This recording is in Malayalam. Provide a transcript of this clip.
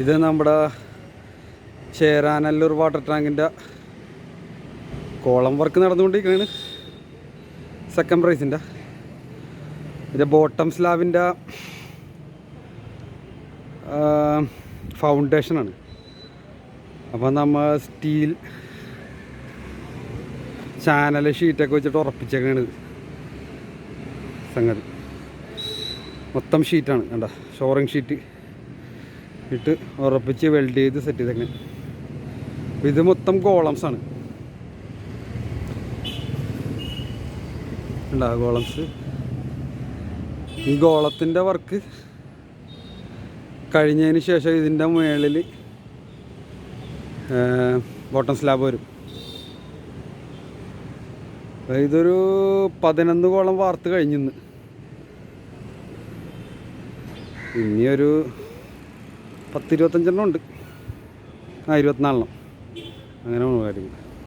ഇത് നമ്മുടെ ചേരാനല്ലൂർ വാട്ടർ ടാങ്കിൻ്റെ കോളം വർക്ക് നടന്നുകൊണ്ടിരിക്കുകയാണ്. സെക്കൻഡ് പ്രൈസിൻ്റെ ഇതിൻ്റെ ബോട്ടം സ്ലാബിൻ്റെ ഫൗണ്ടേഷനാണ്. അപ്പോൾ നമ്മൾ സ്റ്റീൽ ചാനൽ ഷീറ്റൊക്കെ വെച്ചിട്ട് ഉറപ്പിച്ചേക്കാണ് സംഗതി. മൊത്തം ഷീറ്റാണ് കണ്ട, ഷോറിങ് ഷീറ്റ് ഇട്ട് ഉറപ്പിച്ച് വെൽഡ് ചെയ്ത് സെറ്റ് ചെയ്തേക്കാൻ. ഇത് മൊത്തം കോളംസാണ്. ഉണ്ടാ ഗോളംസ്. ഈ ഗോളത്തിൻ്റെ വർക്ക് കഴിഞ്ഞതിന് ശേഷം ഇതിൻ്റെ മുകളിൽ ബോട്ടം സ്ലാബ് വരും. ഇതൊരു 11 കോളം വാർത്ത് കഴിഞ്ഞിന്ന്. ഇനിയൊരു 10-25 ഉണ്ട്. 24 അങ്ങനെ കാര്യങ്ങൾ.